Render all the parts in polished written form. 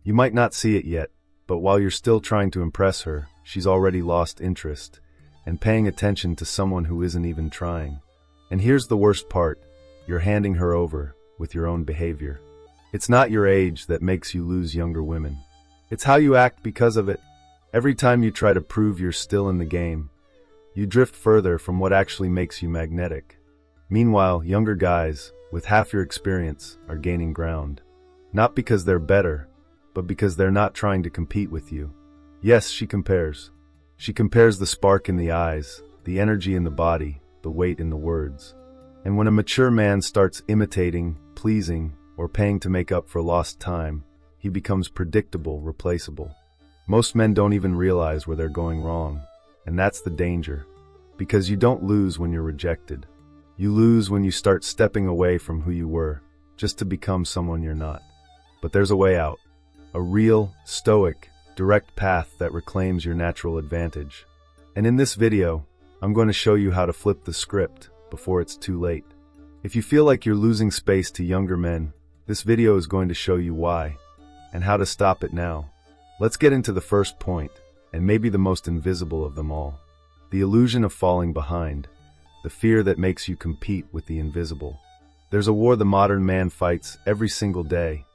You might not see it yet, but while you're still trying to impress her, she's already lost interest and paying attention to someone who isn't even trying. And here's the worst part, you're handing her over with your own behavior. It's not your age that makes you lose younger women. It's how you act because of it. Every time you try to prove you're still in the game, you drift further from what actually makes you magnetic. Meanwhile, younger guys, with half your experience, are gaining ground. Not because they're better, but because they're not trying to compete with you. Yes, she compares. She compares the spark in the eyes, the energy in the body, the weight in the words. And when a mature man starts imitating, pleasing, or paying to make up for lost time, he becomes predictable, replaceable. Most men don't even realize where they're going wrong, and that's the danger. Because you don't lose when you're rejected. You lose when you start stepping away from who you were, just to become someone you're not. But there's a way out. A real, stoic, direct path that reclaims your natural advantage. And in this video, I'm going to show you how to flip the script before it's too late. If you feel like you're losing space to younger men, this video is going to show you why, and how to stop it now. Let's get into the first point, and maybe the most invisible of them all. The illusion of falling behind, the fear that makes you compete with the invisible. There's a war the modern man fights every single day,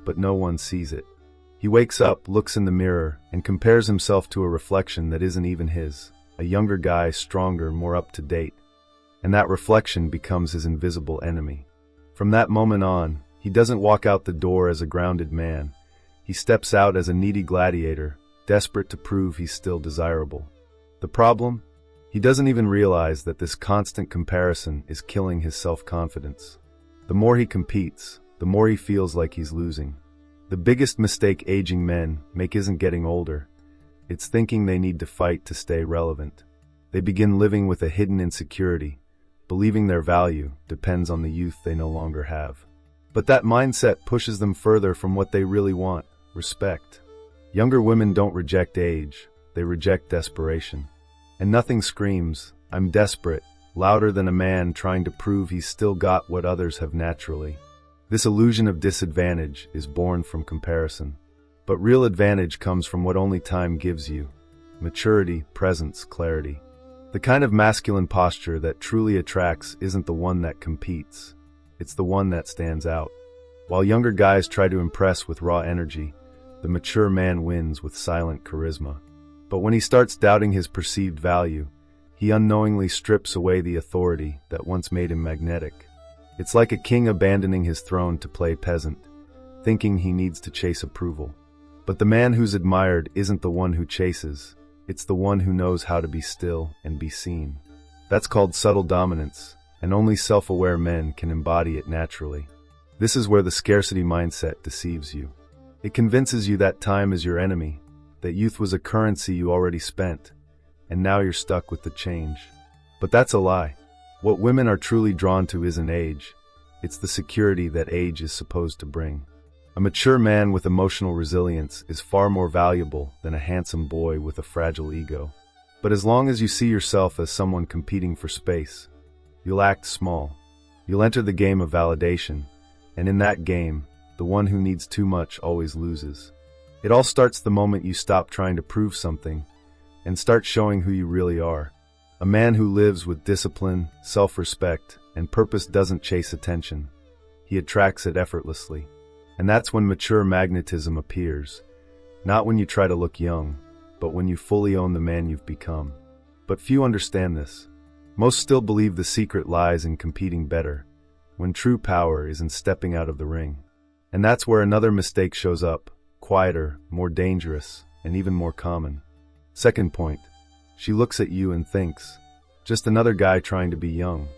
but no one sees it. He wakes up, looks in the mirror, and compares himself to a reflection that isn't even his, a younger guy, stronger, more up to date. And that reflection becomes his invisible enemy. From that moment on, he doesn't walk out the door as a grounded man. He steps out as a needy gladiator, desperate to prove he's still desirable. The problem? He doesn't even realize that this constant comparison is killing his self-confidence. The more he competes, the more he feels like he's losing. The biggest mistake aging men make isn't getting older. It's thinking they need to fight to stay relevant. They begin living with a hidden insecurity, believing their value depends on the youth they no longer have. But that mindset pushes them further from what they really want, respect. Younger women don't reject age, they reject desperation. And nothing screams, "I'm desperate," louder than a man trying to prove he's still got what others have naturally. This illusion of disadvantage is born from comparison. But real advantage comes from what only time gives you: maturity, presence, clarity. The kind of masculine posture that truly attracts isn't the one that competes. It's the one that stands out. While younger guys try to impress with raw energy, the mature man wins with silent charisma. But when he starts doubting his perceived value, he unknowingly strips away the authority that once made him magnetic. It's like a king abandoning his throne to play peasant, thinking he needs to chase approval. But the man who's admired isn't the one who chases, it's the one who knows how to be still and be seen. That's called subtle dominance, and only self-aware men can embody it naturally. This is where the scarcity mindset deceives you. It convinces you that time is your enemy, that youth was a currency you already spent, and now you're stuck with the change. But that's a lie. What women are truly drawn to isn't age, it's the security that age is supposed to bring. A mature man with emotional resilience is far more valuable than a handsome boy with a fragile ego. But as long as you see yourself as someone competing for space, you'll act small. You'll enter the game of validation, and in that game, the one who needs too much always loses. It all starts the moment you stop trying to prove something and start showing who you really are. A man who lives with discipline, self-respect, and purpose doesn't chase attention. He attracts it effortlessly. And that's when mature magnetism appears. Not when you try to look young, but when you fully own the man you've become. But few understand this. Most still believe the secret lies in competing better, when true power is in stepping out of the ring. And that's where another mistake shows up, quieter, more dangerous, and even more common. Second point. She looks at you and thinks, just another guy trying to be young.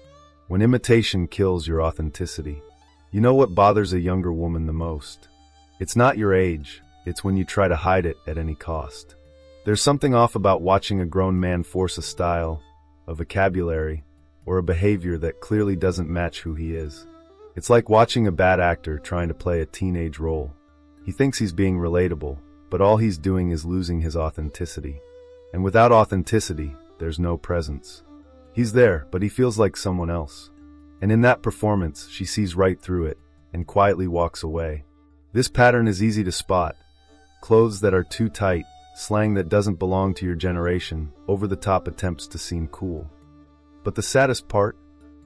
When imitation kills your authenticity. You know what bothers a younger woman the most? It's not your age, it's when you try to hide it at any cost. There's something off about watching a grown man force a style, a vocabulary, or a behavior that clearly doesn't match who he is. It's like watching a bad actor trying to play a teenage role. He thinks he's being relatable, but all he's doing is losing his authenticity. And without authenticity, there's no presence. He's there, but he feels like someone else. And in that performance, she sees right through it and quietly walks away. This pattern is easy to spot, clothes that are too tight, slang that doesn't belong to your generation, over-the-top attempts to seem cool. But the saddest part?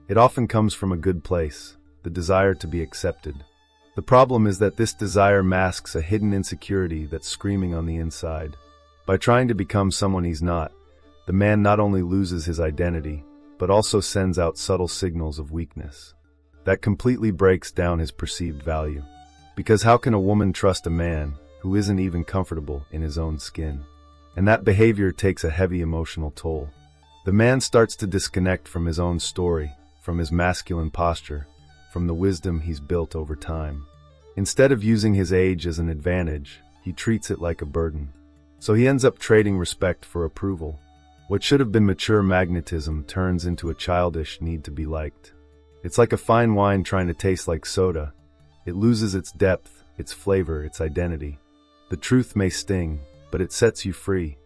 It often comes from a good place, the desire to be accepted. The problem is that this desire masks a hidden insecurity that's screaming on the inside. By trying to become someone he's not, the man not only loses his identity, but also sends out subtle signals of weakness. That completely breaks down his perceived value. Because how can a woman trust a man who isn't even comfortable in his own skin? And that behavior takes a heavy emotional toll. The man starts to disconnect from his own story, from his masculine posture, from the wisdom he's built over time. Instead of using his age as an advantage, he treats it like a burden. So he ends up trading respect for approval. What should have been mature magnetism turns into a childish need to be liked. It's like a fine wine trying to taste like soda. It loses its depth, its flavor, its identity. The truth may sting, but it sets you free.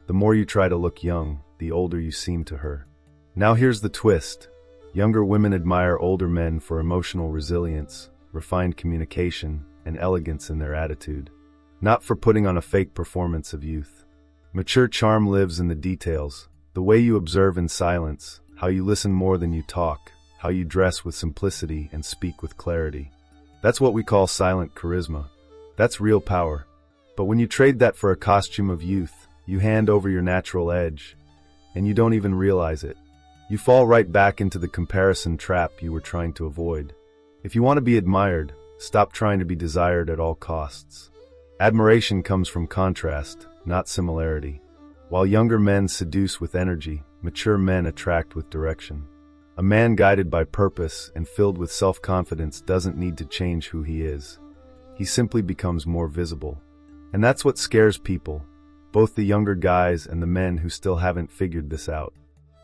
The more you try to look young, the older you seem to her. Now here's the twist. Younger women admire older men for emotional resilience, refined communication, and elegance in their attitude. Not for putting on a fake performance of youth. Mature charm lives in the details, the way you observe in silence, how you listen more than you talk, how you dress with simplicity and speak with clarity. That's what we call silent charisma. That's real power. But when you trade that for a costume of youth, you hand over your natural edge, and you don't even realize it. You fall right back into the comparison trap you were trying to avoid. If you want to be admired, stop trying to be desired at all costs. Admiration comes from contrast, not similarity. While younger men seduce with energy, mature men attract with direction. A man guided by purpose and filled with self-confidence doesn't need to change who he is. He simply becomes more visible. And that's what scares people, both the younger guys and the men who still haven't figured this out.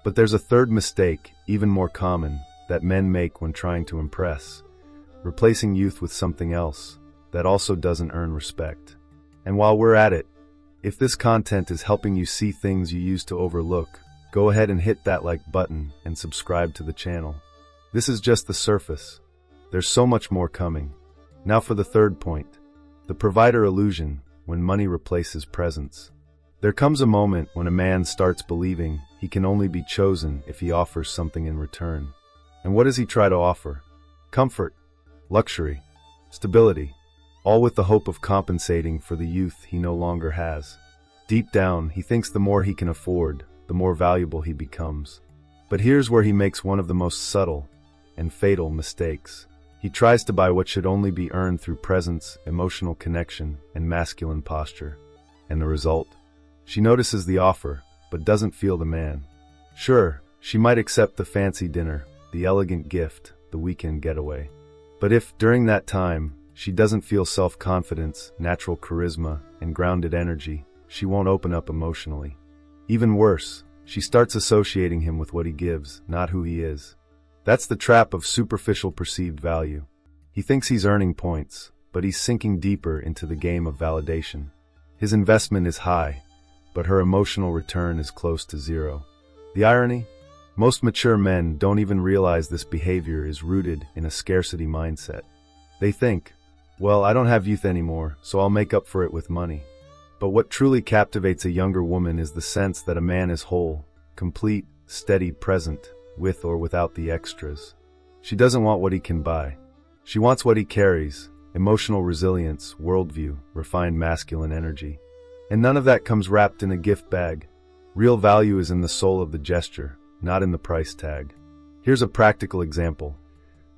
But there's a third mistake, even more common, that men make when trying to impress. Replacing youth with something else that also doesn't earn respect. And while we're at it, if this content is helping you see things you used to overlook, go ahead and hit that like button and subscribe to the channel. This is just the surface. There's so much more coming. Now for the third point, the provider illusion, when money replaces presence. There comes a moment when a man starts believing he can only be chosen if he offers something in return. And what does he try to offer? Comfort, luxury, stability, all with the hope of compensating for the youth he no longer has. Deep down, he thinks the more he can afford, the more valuable he becomes. But here's where he makes one of the most subtle and fatal mistakes. He tries to buy what should only be earned through presence, emotional connection, and masculine posture. And the result? She notices the offer, but doesn't feel the man. Sure, she might accept the fancy dinner, the elegant gift, the weekend getaway. But if, during that time, she doesn't feel self-confidence, natural charisma, and grounded energy, she won't open up emotionally. Even worse, she starts associating him with what he gives, not who he is. That's the trap of superficial perceived value. He thinks he's earning points, but he's sinking deeper into the game of validation. His investment is high, but her emotional return is close to zero. The irony? Most mature men don't even realize this behavior is rooted in a scarcity mindset. They think, well, I don't have youth anymore, so I'll make up for it with money. But what truly captivates a younger woman is the sense that a man is whole, complete, steady, present, with or without the extras. She doesn't want what he can buy. She wants what he carries, emotional resilience, worldview, refined masculine energy. And none of that comes wrapped in a gift bag. Real value is in the soul of the gesture, not in the price tag. Here's a practical example.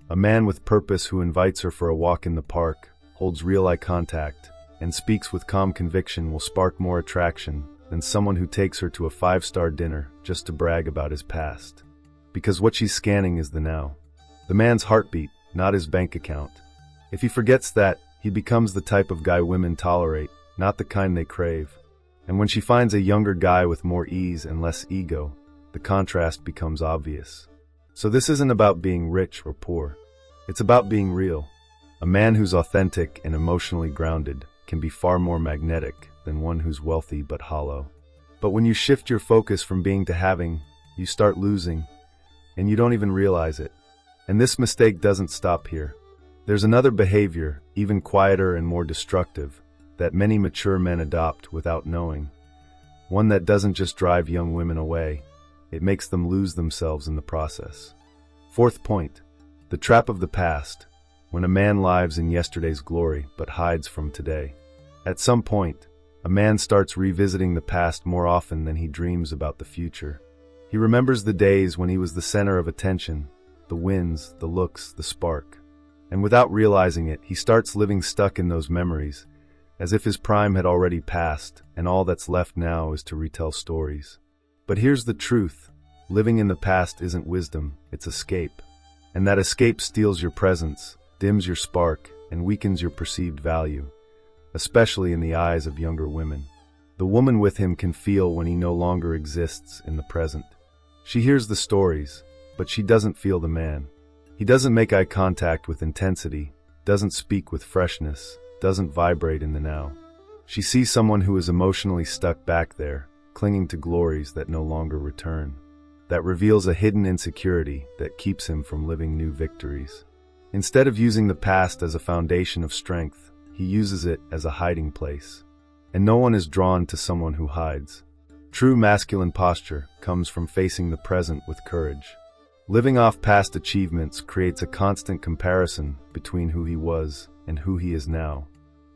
A man with purpose who invites her for a walk in the park, holds real eye contact, and speaks with calm conviction will spark more attraction than someone who takes her to a 5-star dinner just to brag about his past. Because what she's scanning is the now. The man's heartbeat, not his bank account. If he forgets that, he becomes the type of guy women tolerate, not the kind they crave. And when she finds a younger guy with more ease and less ego, the contrast becomes obvious. So this isn't about being rich or poor. It's about being real. A man who's authentic and emotionally grounded can be far more magnetic than one who's wealthy but hollow. But when you shift your focus from being to having, you start losing, and you don't even realize it. And this mistake doesn't stop here. There's another behavior, even quieter and more destructive, that many mature men adopt without knowing. One that doesn't just drive young women away, it makes them lose themselves in the process. Fourth point, the trap of the past, when a man lives in yesterday's glory but hides from today. At some point, a man starts revisiting the past more often than he dreams about the future. He remembers the days when he was the center of attention, the wins, the looks, the spark. And without realizing it, he starts living stuck in those memories, as if his prime had already passed, and all that's left now is to retell stories. But here's the truth. Living in the past isn't wisdom, it's escape. And that escape steals your presence, dims your spark, and weakens your perceived value, especially in the eyes of younger women. The woman with him can feel when he no longer exists in the present. She hears the stories, but she doesn't feel the man. He doesn't make eye contact with intensity, doesn't speak with freshness, doesn't vibrate in the now. She sees someone who is emotionally stuck back there, clinging to glories that no longer return. That reveals a hidden insecurity that keeps him from living new victories. Instead of using the past as a foundation of strength, he uses it as a hiding place. And no one is drawn to someone who hides. True masculine posture comes from facing the present with courage. Living off past achievements creates a constant comparison between who he was and who he is now.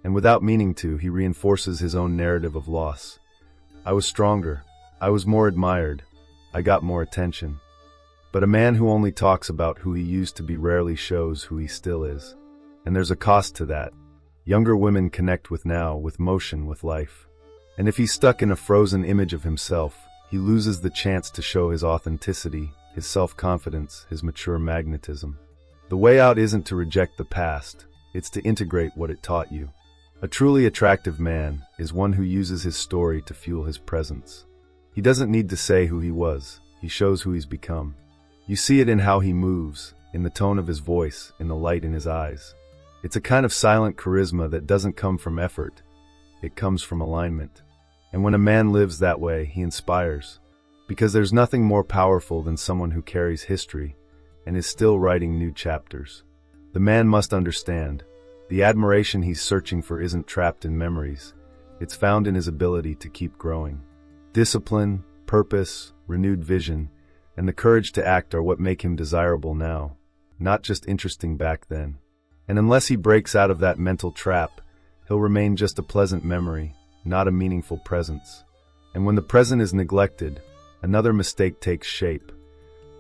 And without meaning to, he reinforces his own narrative of loss. I was stronger. I was more admired. I got more attention. But a man who only talks about who he used to be rarely shows who he still is. And there's a cost to that. Younger women connect with now, with motion, with life. And if he's stuck in a frozen image of himself, he loses the chance to show his authenticity, his self-confidence, his mature magnetism. The way out isn't to reject the past, it's to integrate what it taught you. A truly attractive man is one who uses his story to fuel his presence. He doesn't need to say who he was, he shows who he's become. You see it in how he moves, in the tone of his voice, in the light in his eyes. It's a kind of silent charisma that doesn't come from effort, it comes from alignment. And when a man lives that way, he inspires. Because there's nothing more powerful than someone who carries history and is still writing new chapters. The man must understand, the admiration he's searching for isn't trapped in memories, it's found in his ability to keep growing. Discipline, purpose, renewed vision, and the courage to act are what make him desirable now, not just interesting back then. And unless he breaks out of that mental trap, he'll remain just a pleasant memory, not a meaningful presence. And when the present is neglected, another mistake takes shape,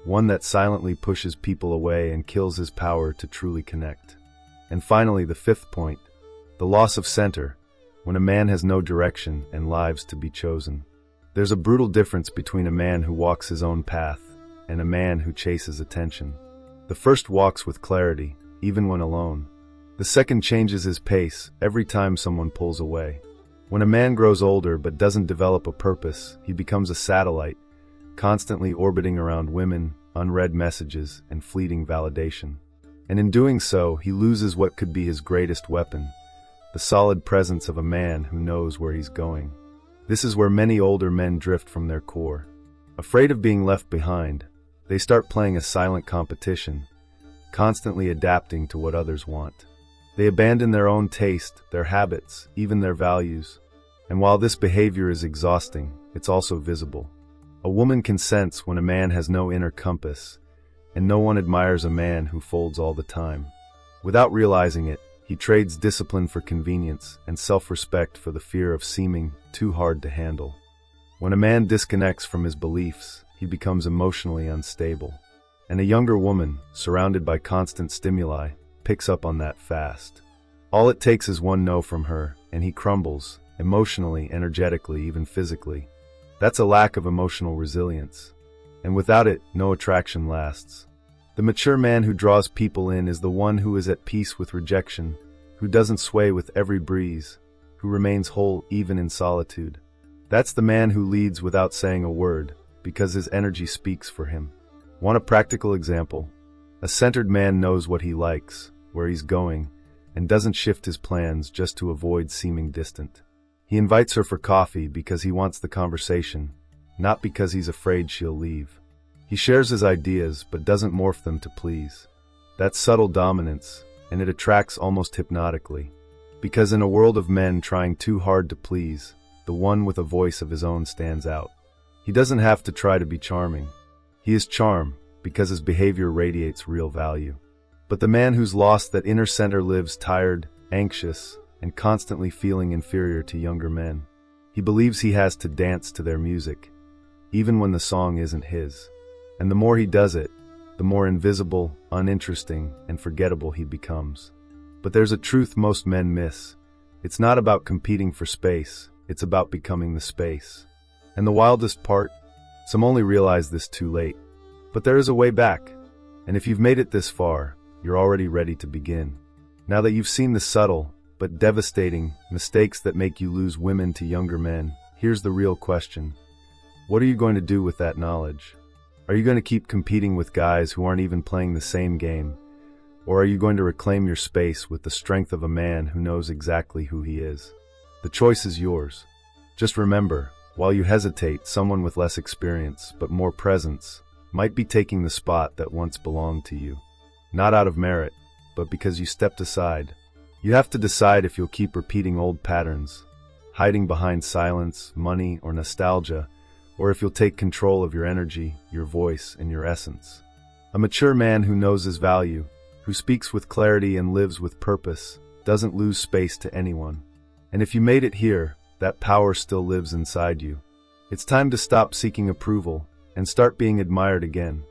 one that silently pushes people away and kills his power to truly connect. And finally, the fifth point, the loss of center, when a man has no direction and lives to be chosen. There's a brutal difference between a man who walks his own path and a man who chases attention. The first walks with clarity, even when alone. The second changes his pace every time someone pulls away. When a man grows older but doesn't develop a purpose, he becomes a satellite, constantly orbiting around women, unread messages, and fleeting validation. And in doing so, he loses what could be his greatest weapon, the solid presence of a man who knows where he's going. This is where many older men drift from their core. Afraid of being left behind, they start playing a silent competition, constantly adapting to what others want. They abandon their own taste, their habits, even their values. And while this behavior is exhausting, it's also visible. A woman can sense when a man has no inner compass, and no one admires a man who folds all the time. Without realizing it, he trades discipline for convenience and self-respect for the fear of seeming too hard to handle. When a man disconnects from his beliefs, he becomes emotionally unstable. And a younger woman, surrounded by constant stimuli, picks up on that fast. All it takes is one no from her, and he crumbles, emotionally, energetically, even physically. That's a lack of emotional resilience. And without it, no attraction lasts. The mature man who draws people in is the one who is at peace with rejection, who doesn't sway with every breeze, who remains whole even in solitude. That's the man who leads without saying a word, because his energy speaks for him. Want a practical example? A centered man knows what he likes, where he's going, and doesn't shift his plans just to avoid seeming distant. He invites her for coffee because he wants the conversation, not because he's afraid she'll leave. He shares his ideas but doesn't morph them to please. That's subtle dominance, and it attracts almost hypnotically. Because in a world of men trying too hard to please, the one with a voice of his own stands out. He doesn't have to try to be charming. He is charm because his behavior radiates real value. But the man who's lost that inner center lives tired, anxious, and constantly feeling inferior to younger men. He believes he has to dance to their music, even when the song isn't his. And the more he does it, the more invisible, uninteresting, and forgettable he becomes. But there's a truth most men miss. It's not about competing for space, it's about becoming the space. And the wildest part, some only realize this too late. But there is a way back, and if you've made it this far, you're already ready to begin. Now that you've seen the subtle, but devastating, mistakes that make you lose women to younger men, here's the real question. What are you going to do with that knowledge? Are you going to keep competing with guys who aren't even playing the same game? Or are you going to reclaim your space with the strength of a man who knows exactly who he is? The choice is yours. Just remember, while you hesitate, someone with less experience, but more presence, might be taking the spot that once belonged to you. Not out of merit, but because you stepped aside. You have to decide if you'll keep repeating old patterns, hiding behind silence, money, or nostalgia, or if you'll take control of your energy, your voice, and your essence. A mature man who knows his value, who speaks with clarity and lives with purpose, doesn't lose space to anyone. And if you made it here, that power still lives inside you. It's time to stop seeking approval and start being admired again.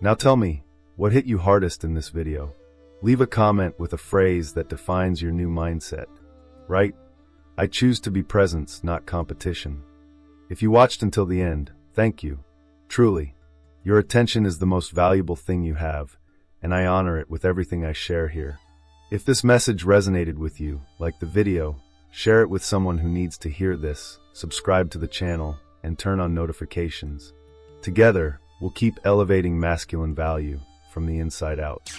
Now tell me, what hit you hardest in this video? Leave a comment with a phrase that defines your new mindset. Right? I choose to be presence, not competition. If you watched until the end, thank you. Truly. Your attention is the most valuable thing you have, and I honor it with everything I share here. If this message resonated with you, like the video, share it with someone who needs to hear this, subscribe to the channel, and turn on notifications. Together, we'll keep elevating masculine value from the inside out.